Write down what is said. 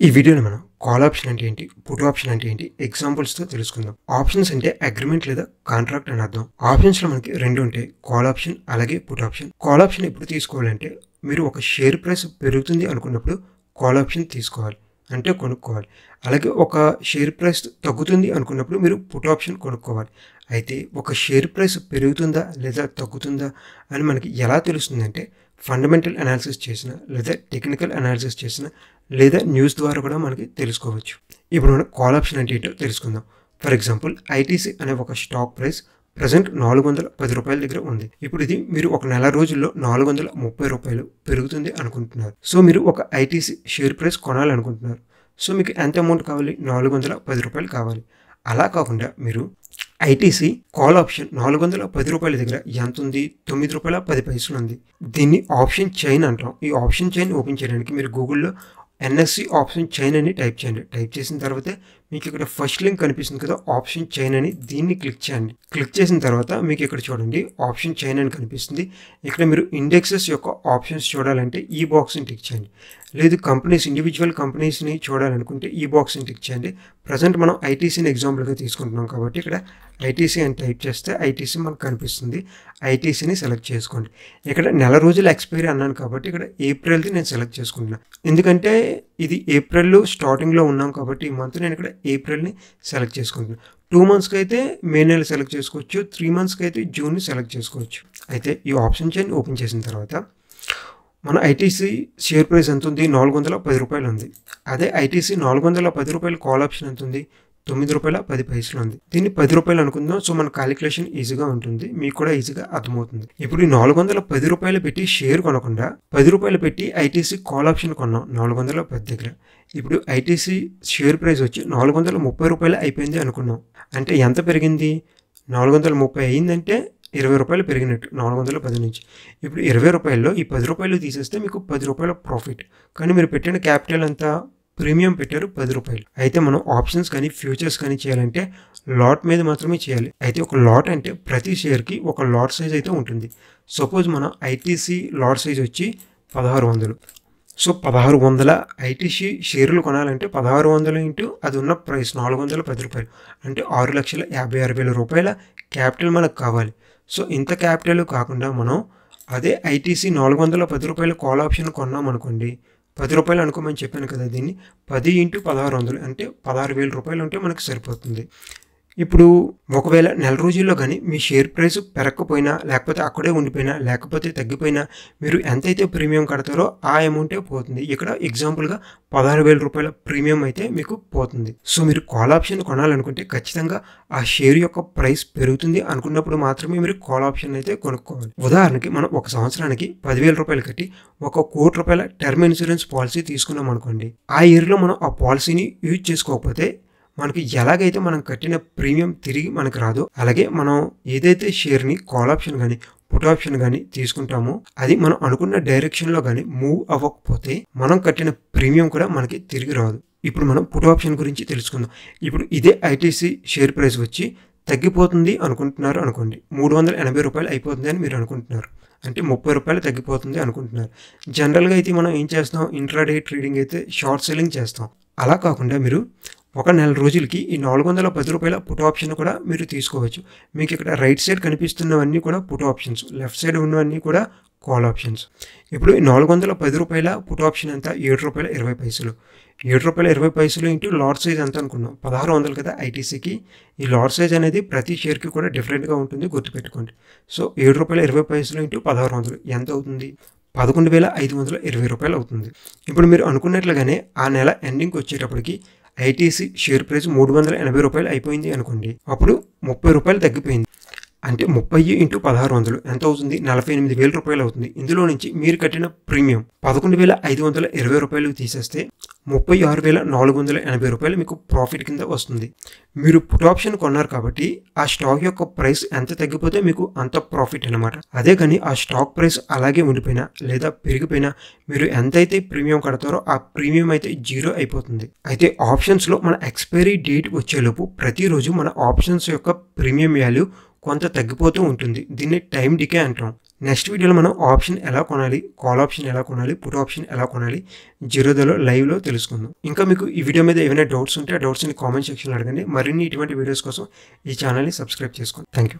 ఈ వీడియోలో మనం కాల్ ఆప్షన్ అంటే ఏంటి, పుట్ ఆప్షన్ అంటే ఏంటి ఎగ్జాంపుల్స్తో తెలుసుకుందాం. ఆప్షన్స్ అంటే అగ్రిమెంట్ లేదా కాంట్రాక్ట్ అని అర్థం. ఆప్షన్స్లో మనకి రెండు ఉంటాయి, కాల్ ఆప్షన్ అలాగే పుట్ ఆప్షన్. కాల్ ఆప్షన్ ఎప్పుడు తీసుకోవాలంటే మీరు ఒక షేర్ ప్రైస్ పెరుగుతుంది అనుకున్నప్పుడు కాల్ ఆప్షన్ తీసుకోవాలి, అంటే కొనుక్కోవాలి. అలాగే ఒక షేర్ ప్రైస్ తగ్గుతుంది అనుకున్నప్పుడు మీరు పుట్ ఆప్షన్ కొనుక్కోవాలి. అయితే ఒక షేర్ ప్రైస్ పెరుగుతుందా లేదా తగ్గుతుందా అని మనకి ఎలా తెలుస్తుందంటే ఫండమెంటల్ అనాలిసిస్ చేసిన లేదా టెక్నికల్ అనాలిసిస్ చేసిన లేదా న్యూస్ ద్వారా కూడా మనకి తెలుసుకోవచ్చు. ఇప్పుడు మనం కాల్ ఆప్షన్ అంటే ఏంటో తెలుసుకుందాం. ఫర్ ఎగ్జాంపుల్ ఐటీసీ అనే ఒక స్టాక్ ప్రైస్ ప్రజెంట్ 410 రూపాయల దగ్గర ఉంది. ఇప్పుడు ఇది మీరు ఒక నెల రోజుల్లో 430 రూపాయలు పెరుగుతుంది అనుకుంటున్నారు. సో మీరు ఒక ఐటీసీ షేర్ ప్రైస్ కొనాలనుకుంటున్నారు. సో మీకు ఎంత అమౌంట్ కావాలి? 410 రూపాయలు కావాలి. అలా కాకుండా మీరు ఐటీసీ కాల్ ఆప్షన్ 410 రూపాయల దగ్గర ఎంత ఉంది? 9 రూపాయల 10 పైసలు ఉంది. దీన్ని ఆప్షన్ చైన్ అంటాం. ఈ ఆప్షన్ చైన్ ఓపెన్ చేయడానికి మీరు గూగుల్లో ఎన్ఎస్సి ఆప్షన్ చైన్ అని టైప్ చేయండి. టైప్ చేసిన తర్వాత మీకు ఇక్కడ ఫస్ట్ లింక్ కనిపిస్తుంది కదా, ఆప్షన్ చైన్ అని, దీన్ని క్లిక్ చేయండి. క్లిక్ చేసిన తర్వాత మీకు ఇక్కడ చూడండి ఆప్షన్ చైన్ అని కనిపిస్తుంది. ఇక్కడ మీరు ఇండెక్సెస్ యొక్క ఆప్షన్స్ చూడాలంటే ఈ బాక్స్ని టిక్ చేయండి. లేదు కంపెనీస్, ఇండివిజువల్ కంపెనీస్ని చూడాలనుకుంటే ఈ బాక్స్ని టిక్ చేయండి. ప్రజెంట్ మనం ఐటీసీని ఎగ్జాంపుల్గా తీసుకుంటున్నాం కాబట్టి ఇక్కడ ఐటీసీ అని టైప్ చేస్తే ఐటీసీ మనకు కనిపిస్తుంది. ఐటీసీని సెలెక్ట్ చేసుకోండి. ఇక్కడ నెల రోజుల ఎక్స్పైరీ అన్నాను కాబట్టి ఇక్కడ ఏప్రిల్ది నేను సెలెక్ట్ చేసుకుంటున్నాను. ఎందుకంటే ఇది ఏప్రిల్ స్టార్టింగ్లో ఉన్నాం కాబట్టి ఈ మంత్ నేను ఇక్కడ ఏప్రిల్ని సెలెక్ట్ చేసుకుంటున్నాను. 2 మంత్స్కి అయితే మే నెల సెలెక్ట్ చేసుకోవచ్చు, 3 మంత్స్కి అయితే జూన్ని సెలెక్ట్ చేసుకోవచ్చు. అయితే ఈ ఆప్షన్ చైన్ ఓపెన్ చేసిన తర్వాత మన ఐటీసీ షేర్ ప్రైస్ ఎంత ఉంది? 410 రూపాయలు ఉంది. అదే ఐటీసీ 410 రూపాయలు కాల్ ఆప్షన్ ఎంత ఉంది? 9 రూపాయల 10 పైసలు ఉంది. దీన్ని 10 రూపాయలు అనుకుందాం. సో మన క్యాలిక్యులేషన్ ఈజీగా ఉంటుంది, మీకు కూడా ఈజీగా అర్థమవుతుంది. ఇప్పుడు ఈ 410 రూపాయలు పెట్టి షేర్ కొనకుండా 10 రూపాయలు పెట్టి ఐటీసీ కాల్ ఆప్షన్ కొన్నాం 410 దగ్గర. ఇప్పుడు ఐటీసీ షేర్ ప్రైస్ వచ్చి 430 రూపాయలు అయిపోయింది అనుకున్నాం. అంటే ఎంత పెరిగింది? 430 అయిందంటే 20 రూపాయలు పెరిగినట్టు 410 నుంచి. ఇప్పుడు 20 రూపాయల్లో ఈ 10 రూపాయలు తీసేస్తే మీకు 10 రూపాయల ప్రాఫిట్. కానీ మీరు పెట్టిన క్యాపిటల్ అంతా ప్రీమియం పెట్టారు 10 రూపాయలు. అయితే మనం ఆప్షన్స్ కానీ ఫ్యూచర్స్ కానీ చేయాలంటే లాట్ మీద మాత్రమే చేయాలి. అయితే ఒక లాట్ అంటే ప్రతి షేర్కి ఒక లాట్ సైజ్ అయితే ఉంటుంది. సపోజ్ మన ఐటీసీ లాట్ సైజ్ వచ్చి 1600. సో 1600 ఐటీసీ షేర్లు కొనాలంటే 1600 ఇంటూ అది ఉన్న ప్రైస్ 410 రూపాయలు అంటే 6,56,000 రూపాయల క్యాపిటల్ మనకు కావాలి. సో ఇంత క్యాపిటల్ కాకుండా మనం అదే ఐటీసీ 410 రూపాయలు కాల్ ఆప్షన్ కొన్నాం అనుకోండి, 10 రూపాయలు అనుకోమని చెప్పాను కదా, దీన్ని 10 ఇంటూ 1600 అంటే 16,000 రూపాయలు ఉంటే మనకు సరిపోతుంది. ఇప్పుడు ఒకవేళ నెల రోజుల్లో కానీ మీ షేర్ ప్రైస్ పెరగకపోయినా, లేకపోతే అక్కడే ఉండిపోయినా, లేకపోతే తగ్గిపోయినా మీరు ఎంతైతే ప్రీమియం కడతారో ఆ అమౌంటే పోతుంది. ఇక్కడ ఎగ్జాంపుల్గా 16,000 రూపాయల ప్రీమియం అయితే మీకు పోతుంది. సో మీరు కాల్ ఆప్షన్ కొనాలనుకుంటే ఖచ్చితంగా ఆ షేర్ యొక్క ప్రైస్ పెరుగుతుంది అనుకున్నప్పుడు మాత్రమే మీరు కాల్ ఆప్షన్ అయితే కొనుక్కోవాలి. ఉదాహరణకి మనం ఒక సంవత్సరానికి 10,000 రూపాయలు కట్టి 1 కోటి రూపాయల టర్మ్ ఇన్సూరెన్స్ పాలసీ తీసుకున్నాం అనుకోండి. ఆ ఇయర్లో మనం ఆ పాలసీని యూజ్ చేసుకోకపోతే మనకి ఎలాగైతే మనం కట్టిన ప్రీమియం తిరిగి మనకు రాదో, అలాగే మనం ఏదైతే షేర్ని కాల్ ఆప్షన్ కానీ పుట్ ఆప్షన్ కానీ తీసుకుంటామో అది మనం అనుకున్న డైరెక్షన్లో కానీ మూవ్ అవ్వకపోతే మనం కట్టిన ప్రీమియం కూడా మనకి తిరిగి రాదు. ఇప్పుడు మనం పుట్ ఆప్షన్ గురించి తెలుసుకుందాం. ఇప్పుడు ఇదే ఐటీసీ షేర్ ప్రైస్ వచ్చి తగ్గిపోతుంది అనుకుంటున్నారు అనుకోండి, 380 రూపాయలు అయిపోతుంది అని మీరు అనుకుంటున్నారు. అంటే 30 రూపాయలు తగ్గిపోతుంది అనుకుంటున్నారు. జనరల్గా అయితే మనం ఏం చేస్తాం, ఇంట్రాడే ట్రేడింగ్ అయితే షార్ట్ సెల్లింగ్ చేస్తాం. అలా కాకుండా మీరు ఒక నెల రోజులకి ఈ 410 రూపాయల పుట్ ఆప్షన్ కూడా మీరు తీసుకోవచ్చు. మీకు ఇక్కడ రైట్ సైడ్ కనిపిస్తున్నవన్నీ కూడా పుట్ ఆప్షన్స్, లెఫ్ట్ సైడ్ ఉన్నవన్నీ కూడా కాల్ ఆప్షన్స్. ఇప్పుడు ఈ 410 రూపాయల పుట్ ఆప్షన్ ఎంత? 7 రూపాయల 20 పైసలు. 7 రూపాయల 20 పైసలు ఇంటూ లాట్ సైజ్ ఎంత అనుకున్నాం? 1600 కదా ఐటీసీకి. ఈ లాట్ సైజ్ అనేది ప్రతి షేర్కి కూడా డిఫరెంట్గా ఉంటుంది, గుర్తుపెట్టుకోండి. సో 7 రూపాయల 20 పైసలు ఇంటూ 1600 ఎంత అవుతుంది? 11,520 రూపాయలు అవుతుంది. ఇప్పుడు మీరు అనుకున్నట్లుగానే ఆ నెల ఎండింగ్కి వచ్చేటప్పటికి ఐటీసీ షేర్ ప్రైస్ 380 రూపాయలు అయిపోయింది అనుకోండి. అప్పుడు 30 రూపాయలు తగ్గిపోయింది. అంటే 30 ఇంటూ 1600 ఎంత అవుతుంది? 48,000 రూపాయలు అవుతుంది. ఇందులో నుంచి మీరు కట్టిన ప్రీమియం 11,520 రూపాయలు తీసేస్తే 36,480 రూపాయలు మీకు ప్రాఫిట్ కింద వస్తుంది. మీరు పుట్ ఆప్షన్ కొన్నారు కాబట్టి ఆ స్టాక్ యొక్క ప్రైస్ ఎంత తగ్గిపోతే మీకు అంత ప్రాఫిట్ అనమాట. అదే కానీ ఆ స్టాక్ ప్రైస్ అలాగే ఉండిపోయినా లేదా పెరిగిపోయినా మీరు ఎంతైతే ప్రీమియం కడతారో ఆ ప్రీమియం అయితే 0 అయిపోతుంది. అయితే ఆప్షన్స్లో మన ఎక్స్పైరీ డేట్ వచ్చేలోపు ప్రతిరోజు మన ఆప్షన్స్ యొక్క ప్రీమియం వాల్యూ కొంత తగ్గిపోతూ ఉంటుంది. దీన్ని టైం డికే అంటాం. నెక్స్ట్ వీడియోలో మనం ఆప్షన్ ఎలా కొనాలి, కాల్ ఆప్షన్ ఎలా కొనాలి, పుట్ ఆప్షన్ ఎలా కొనాలి జిరోదాలో లైవ్లో తెలుసుకుందాం. ఇంకా మీకు ఈ వీడియో మీద ఏమైనా డౌట్స్ ఉంటే ఆ డౌట్స్ని కామెంట్ సెక్షన్లో అడగండి. మరిన్ని ఇటువంటి వీడియోస్ కోసం ఈ ఛానల్ని సబ్స్క్రైబ్ చేసుకోండి. Thank you.